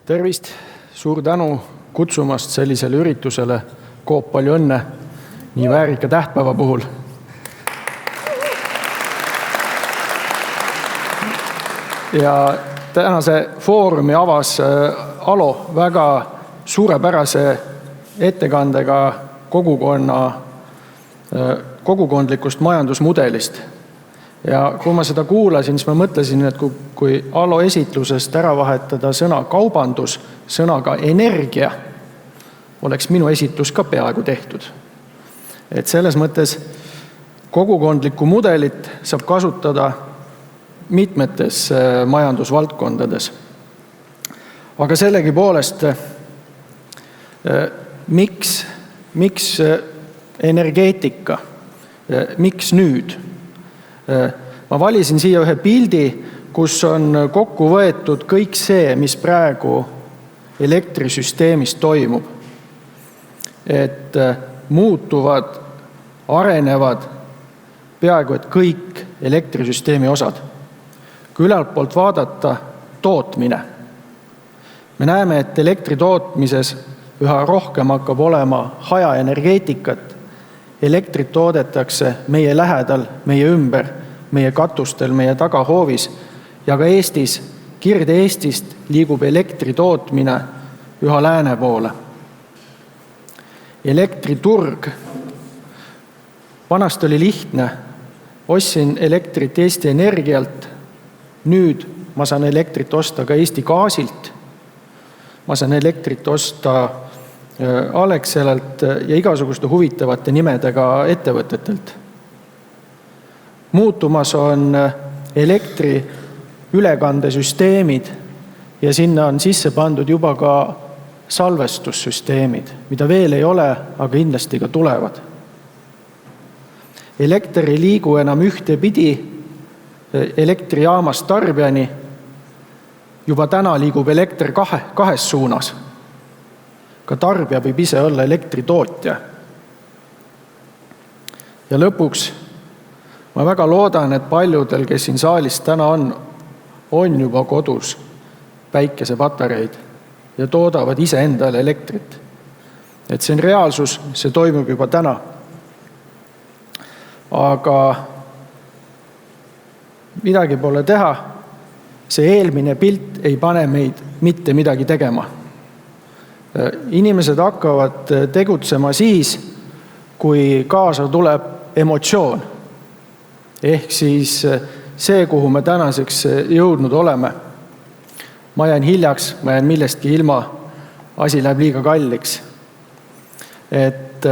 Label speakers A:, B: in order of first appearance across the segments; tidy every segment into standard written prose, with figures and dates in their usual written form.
A: Tervist, suur tänu kutsumast sellisele üritusele. Coop, palju õnne nii väärika tähtpäeva puhul. Ja tänase foorumi avas Alo väga suurepärase ettekandega kogukondlikust majandusmudelist. Ja kui ma seda kuulasin, siis ma mõtlesin, et kui Alo esitlusest ära vahetada sõna kaubandus sõnaga energia, oleks minu esitlus ka peaaegu tehtud. Et selles mõttes kogukondlikku mudelit saab kasutada mitmetes majandusvaldkondades. Aga sellegi poolest, miks energeetika? Miks nüüd? Ma valisin siia ühe pildi, kus on kokku võetud kõik see, mis praegu elektrisüsteemis toimub. Et muutuvad, arenevad peaaegu et kõik elektrisüsteemi osad. Kui ülalt poolt vaadata tootmine. Me näeme, et elektri tootmises üha rohkem hakkab olema hajaenergeetikat. Elektrit toodetakse meie lähedal, meie ümber, meie katustel, meie tagahoovis ja ka Eestis, Kirde-Eestist liigub elektri tootmine üha lääne poole. Elektriturg. Vanast oli lihtne. Ostsin elektrit Eesti Energialt. Nüüd ma saan elektrit osta ka Eesti gaasilt. Ma saan elektrit osta Alexelalt ja igasuguste huvitavate nimedega ettevõtetelt. Muutumas on elektri ülekandesüsteemid ja sinna on sisse pandud juba ka salvestussüsteemid, mida veel ei ole, aga kindlasti ka tulevad. Elekter ei liigu enam ühte pidi elektrijaamast tarbijani. Juba täna liigub elekter kahes suunas. Ka tarbija võib ise olla elektritootja. Ja lõpuks ma väga loodan, et paljudel, kes siin saalis täna on juba kodus päikesepatareid ja toodavad ise endale elektrit. Et see on reaalsus, see toimub juba täna. Aga midagi pole teha. See eelmine pilt ei pane meid mitte midagi tegema. Inimesed hakkavad tegutsema siis, kui kaasa tuleb emotsioon. Ehk siis see, kuhu me tänaseks jõudnud oleme. Ma jään hiljaks, ma jään millestki ilma, asi läheb liiga kalliks. Et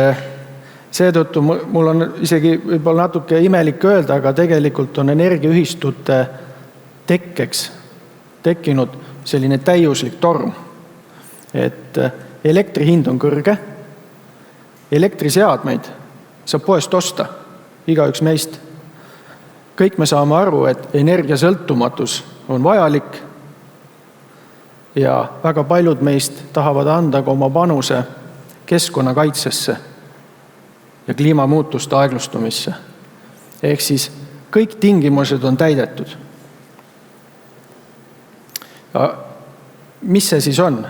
A: seetõttu mul on isegi võib-olla natuke imelik öelda, aga tegelikult on energiaühistute tekkeks tekkinud selline täiuslik torm. Et elektri hind on kõrge, elektriseadmeid saab poest osta, igaüks meist. Kõik me saame aru, et energiasõltumatus on vajalik ja väga paljud meist tahavad anda ka oma panuse keskkonnakaitsesse ja kliimamuutuste aeglustumisse. Ehk siis kõik tingimused on täidetud. Ja mis see siis on?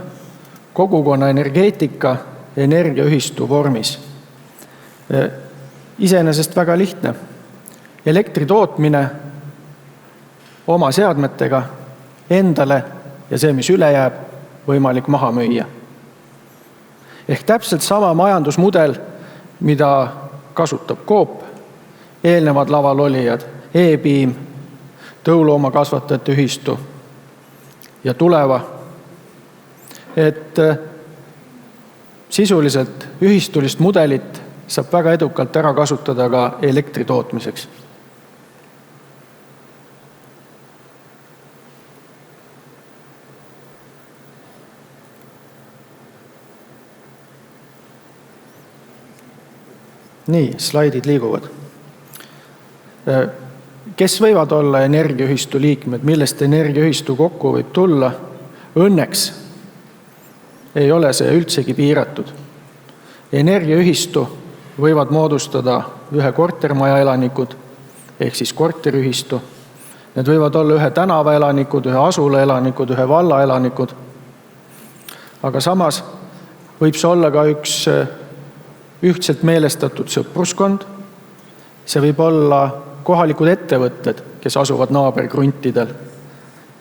A: Kogukonna energeetika energiaühistu vormis. Iseenesest väga lihtne. Elektri tootmine oma seadmetega endale ja see, mis üle jääb, võimalik maha müüa. Ehk täpselt sama majandusmudel, mida kasutab Coop, eelnevad laval olijad, E-Beam, tõuloomakasvatajate ühistu ja Tuleva. Et sisuliselt ühistulist mudelit saab väga edukalt ära kasutada ka elektri tootmiseks. Nii, slaidid liiguvad. Kes võivad olla energiaühistu liikmed, millest energiaühistu kokku võib tulla? Õnneks ei ole see üldsegi piiratud. Energiaühistu võivad moodustada ühe kortermaja elanikud, ehk siis korteriühistu. Need võivad olla ühe tänava elanikud, ühe asula elanikud, ühe valla elanikud. aga samas võib see olla ka üks ühtselt meelestatud sõpruskond. See võib olla kohalikud ettevõtted, kes asuvad naaberkruntidel.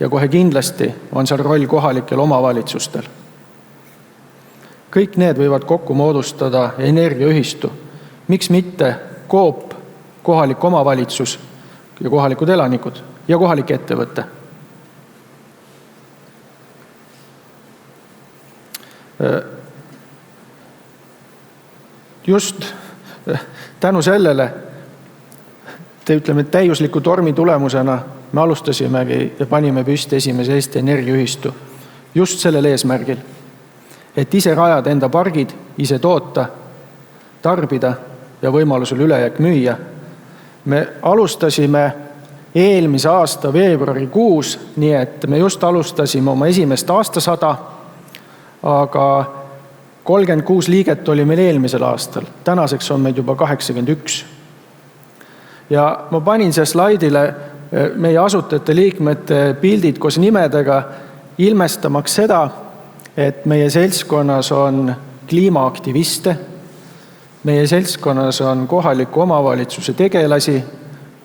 A: Ja kohe kindlasti on seal roll kohalikel omavalitsustel. Kõik need võivad kokku moodustada energiaühistu. Miks mitte Coop, kohalik omavalitsus ja kohalikud elanikud ja kohalik ettevõte. Just tänu sellele, täiusliku tormi tulemusena me alustasimegi ja panime püsti esimese Eesti energiaühistu just sellel eesmärgil, et ise rajada enda pargid, ise toota, tarbida ja võimalusel ülejääk müüa. Me alustasime eelmise aasta veebruarikuus, nii et me just alustasime oma esimest aastasada, aga 36 liiget oli meil eelmisel aastal. Tänaseks on meid juba 81. Ja ma panin siia slaidile meie asutajate liikmete pildid koos nimedega, ilmestamaks seda, et meie seltskonnas on kliimaaktiviste, meie seltskonnas on kohaliku omavalitsuse tegelasi,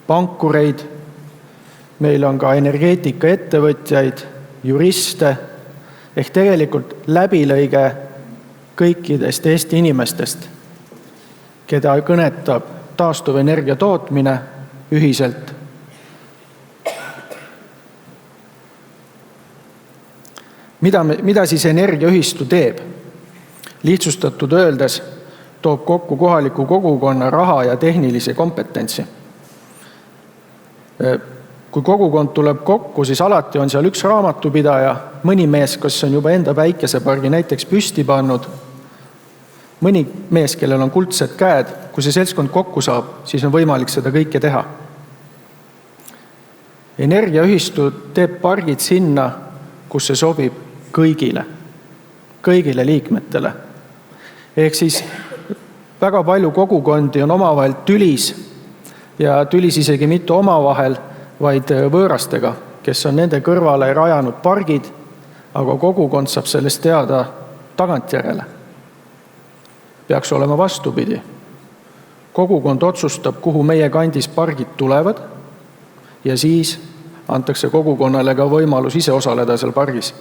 A: pankureid, meil on ka energeetikaettevõtjaid, juriste, ehk tegelikult läbilõige kõikidest Eesti inimestest, keda kõnetab taastuvenergia tootmine ühiselt. Mida siis energiaühistu teeb? Lihtsustatud öeldes toob kokku kohaliku kogukonna raha ja tehnilise kompetentsi. Kui kogukond tuleb kokku, siis alati on seal üks raamatupidaja, mõni mees, kes on juba enda päikesepargi näiteks püsti pannud, mõni mees, kellel on kuldsed käed, kui see seltskond kokku saab, siis on võimalik seda kõike teha. Energiaühistu teeb pargid sinna, kus see sobib kõigile liikmetele. Ehk siis väga palju kogukondi on omavahel tülis ja tülis isegi mitte omavahel, vaid võõrastega, kes on nende kõrvale rajanud pargid, aga kogukond saab sellest teada tagantjärele. Peaks olema vastupidi. Kogukond otsustab, kuhu meie kandis pargid tulevad ja siis antakse kogukonnale ka võimalus ise osaleda seal pargis.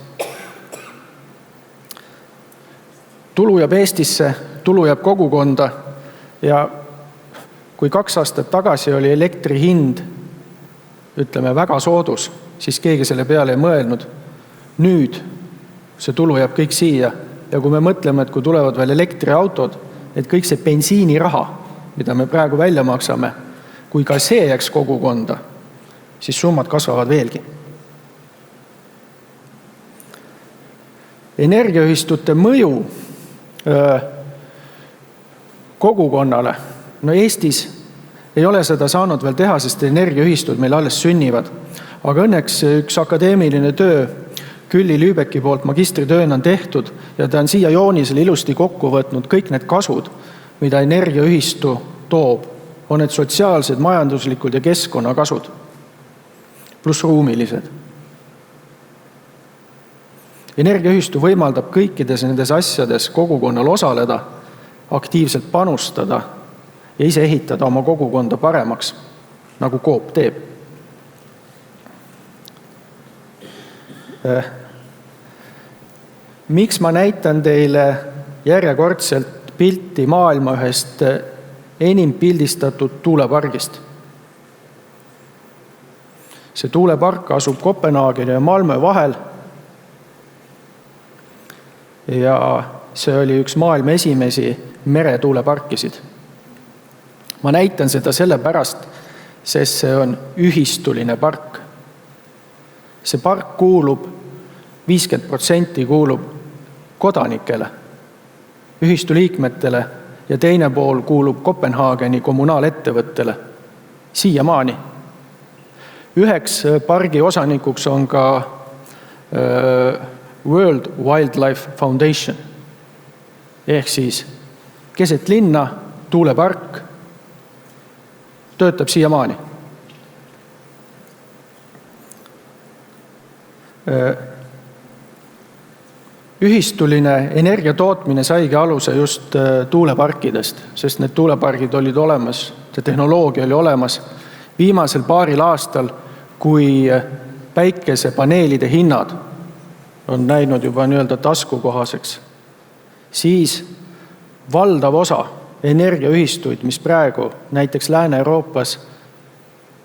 A: Tulu jääb Eestisse, tulu jääb kogukonda ja kui 2 aastat tagasi oli elektri hind, väga soodus, siis keegi selle peale ei mõelnud. Nüüd see tulu jääb kõik siia ja kui me mõtleme, et kui tulevad veel elektriautod, et kõik see bensiiniraha, mida me praegu välja maksame, kui ka see jääks kogukonda, siis summad kasvavad veelgi. Energiaühistute mõju kogukonnale. No Eestis ei ole seda saanud veel teha, sest energiaühistud meil alles sünnivad. Aga õnneks üks akadeemiline töö Külli Lübecki poolt magistritööna on tehtud ja ta on siia joonisele ilusti kokku võtnud kõik need kasud, mida energiaühistu toob. On need sotsiaalsed, majanduslikud ja keskkonnakasud, pluss ruumilised. Energiaühistu võimaldab kõikides nendes asjades kogukonnal osaleda, aktiivselt panustada ja ise ehitada oma kogukonda paremaks, nagu Coop teeb. Miks ma näitan teile järjekordselt pilti maailma ühest enim pildistatud tuulepargist? See tuulepark asub Kopenhaageni ja Malmö vahel ja see oli üks maailma esimesi meretuuleparkisid. Ma näitan seda sellepärast, sest see on ühistuline park. See park kuulub, 50% kuulub kodanikele, ühistu liikmetele ja teine pool kuulub Kopenhaageni kommunaalettevõttele. Siiamaani. Üheks pargi osanikuks on ka World Wildlife Foundation. Ehk siis keset linna tuulepark töötab siiamaani. ühistuline energia tootmine saigi aluse just tuuleparkidest, sest need tuulepargid olid olemas, see tehnoloogia oli olemas. Viimasel paaril aastal, kui päikesepaneelide hinnad on näinud juba taskukohaseks, siis valdav osa energiaühistuid, mis praegu näiteks Lääne-Euroopas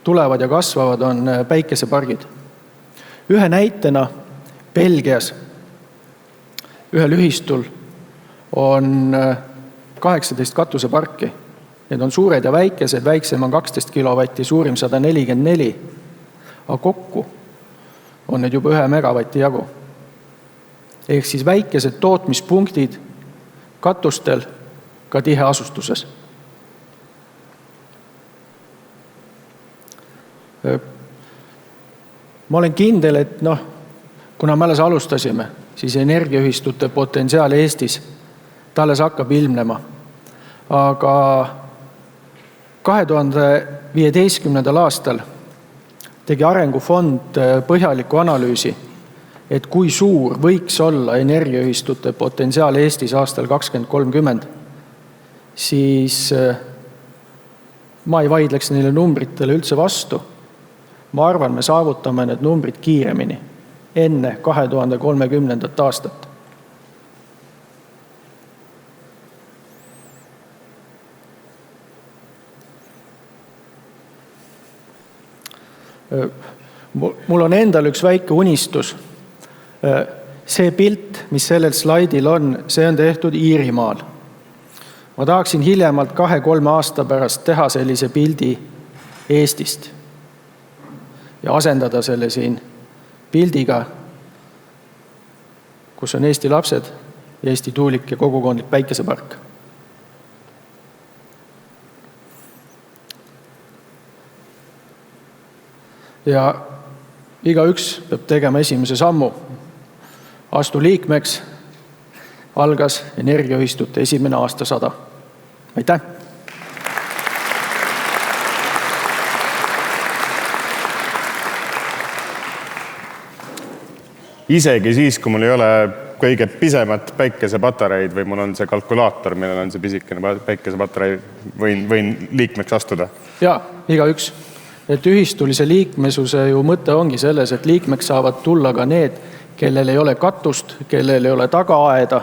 A: tulevad ja kasvavad, on päikesepargid. Ühe näitena Belgias ühel ühistul on 18 katuseparki. Need on suured ja väikesed, väiksem on 12 kilovatti, suurim 144, aga kokku on need juba 1 megavatti jagu. Ehk siis väikesed tootmispunktid katustel ka tiheasustuses. Ma olen kindel, et kuna me alles alustasime, siis energiaühistute potentsiaal Eestis alles hakkab ilmnema. Aga 2015. aastal tegi Arengufond põhjaliku analüüsi, et kui suur võiks olla energiaühistute potentsiaal Eestis aastal 2030, siis ma ei vaidleks neile numbritele üldse vastu. Ma arvan, me saavutame need numbrid kiiremini, enne 2030. aastat. Mul on endal üks väike unistus. See pilt, mis sellel slaidil on, see on tehtud Iirimaal. Ma tahaksin hiljemalt 2-3 aasta pärast teha sellise pildi Eestist ja asendada selle siin pildiga, kus on Eesti lapsed, Eesti tuulik ja kogukondlik päikesepark. Ja igaüks peab tegema esimese sammu. Astu liikmeks, algas energiaühistute esimene aastasada. Aitäh!
B: Isegi siis, kui mul ei ole kõige pisemat päikesepatareid või mul on see kalkulaator, millel on see pisikene päikesepatarei, võin liikmeks astuda?
A: Jaa, igaüks. Et ühistulise liikmesuse ju mõte ongi selles, et liikmeks saavad tulla ka need, kellel ei ole katust, kellel ei ole tagaaeda,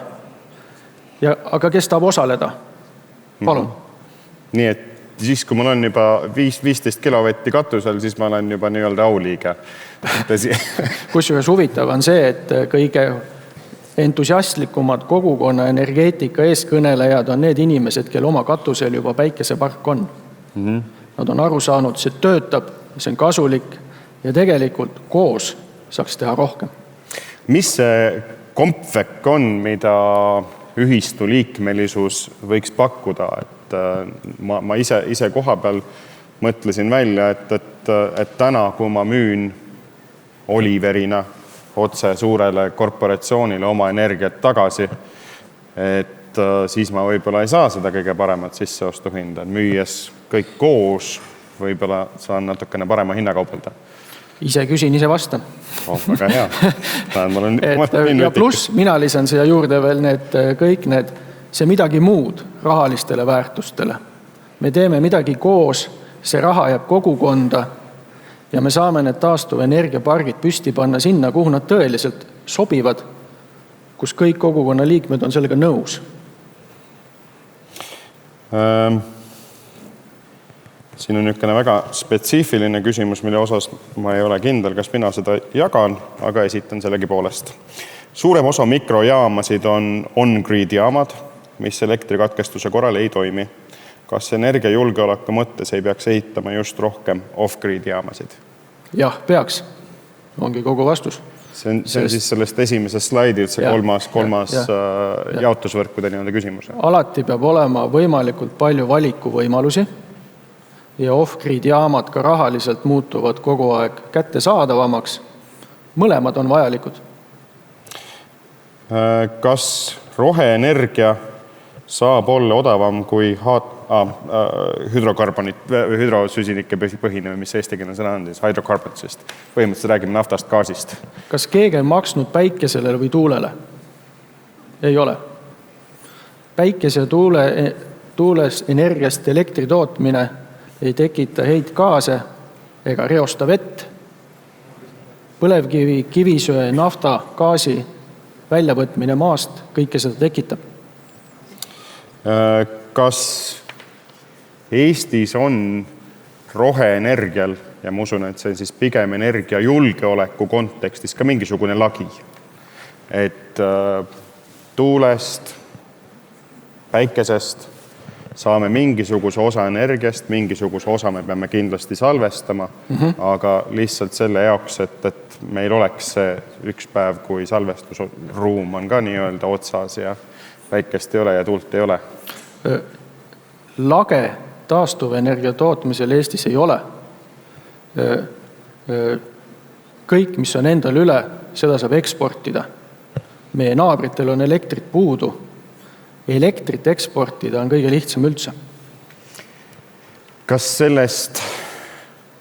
A: aga kes tahab osaleda. Palun.
B: Nii et siis, kui mul on juba 15 kilovatti katusel, siis ma olen juba nii-öelda auliige.
A: Kusjuures huvitav on see, et kõige entusiastlikumad kogukonna energeetika eeskõnelejad on need inimesed, kelle oma katusel juba päikesepark on. Nad on aru saanud, see töötab, see on kasulik ja tegelikult koos saaks teha rohkem.
B: Mis see kompvek on, mida ühistu liikmelisus võiks pakkuda? Et ma ise koha peal mõtlesin välja, et täna, kui ma müün Oliverina otse suurele korporatsioonile oma energiat tagasi, et siis ma võib-olla ei saa seda kõige paremat sisseostuhinda. Müües kõik koos, võib-olla saan natukene parema hinna kaupelda.
A: Ise küsin, ise vastan.
B: Väga hea.
A: Ja pluss mina lisan siia juurde veel kõik see midagi muud rahalistele väärtustele. Me teeme midagi koos, see raha jääb kogukonda ja me saame need taastuv energiapargid püsti panna sinna, kuhu nad tõeliselt sobivad, kus kõik kogukonna liikmed on sellega nõus. Siin on niisugune väga spetsiifiline küsimus, mille osas ma ei ole kindel, kas mina seda jagan, aga esitan sellegi poolest. Suurem osa mikrojaamasid on on-grid jaamad, mis elektrikatkestuse korral ei toimi. Kas energiajulgeoleku mõttes ei peaks ehitama just rohkem off-grid jaamasid? Jah, peaks. Ongi kogu vastus.
B: See on siis sellest esimesest slaidilt see kolmas jaotusvõrkude küsimus.
A: Alati peab olema võimalikult palju valikuvõimalusi ja off-grid jaamad ka rahaliselt muutuvad kogu aeg kättesaadavamaks. Mõlemad on vajalikud.
B: Kas roheenergia saab olla odavam kui hüdrosüsinike põhine, mis eestikeelne sõna on, siis hydrocarbonsist. Põhimõtteliselt räägime naftast, gaasist.
A: Kas keegi on maksnud päikesele või tuulele? ei ole. Päikese ja tuules energiast elektri tootmine ei tekita heitgaase ega reosta vett. Põlevkivi, kivisöe, nafta, gaasi väljavõtmine maast kõike seda tekitab.
B: Kas Eestis on roheenergial, ja ma usun, et see on siis pigem energiajulgeoleku kontekstis ka mingisugune lagi, et tuulest, päikesest saame mingisuguse osa energiast, mingisuguse osa me peame kindlasti salvestama, aga lihtsalt selle jaoks, et meil oleks see üks päev, kui salvestusruum on ka nii-öelda otsas ja päikest ei ole ja tuult ei ole.
A: Lage taastuvenergia tootmisel Eestis ei ole. Kõik, mis on endal üle, seda saab eksportida. Meie naabritel on elektrit puudu. Elektrit eksportida on kõige lihtsam üldse. Kas
B: sellest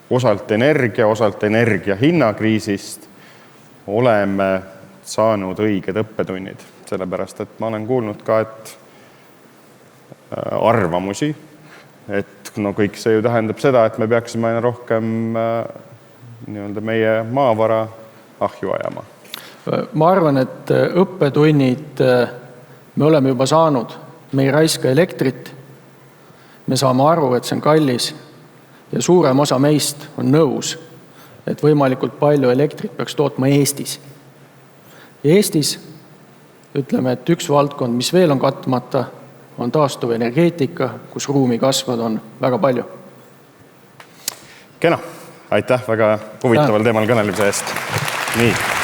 B: osalt energia hinnakriisist oleme saanud õiged õppetunnid? Sellepärast, et ma olen kuulnud ka, et arvamusi, et kõik see ju tähendab seda, et me peaksime aina rohkem nii-öelda meie maavara ahju ajama.
A: Ma arvan, et õppetunnid me oleme juba saanud. Me ei raiska elektrit, me saame aru, et see on kallis ja suurem osa meist on nõus, et võimalikult palju elektrit peaks tootma Eestis. Ja Eestis ütleme, et üks valdkond, mis veel on katmata, on taastuvenergeetika, kus ruumi kasvada on väga palju.
B: Kena, aitäh väga huvitaval teemal kõnelemise eest. Nii.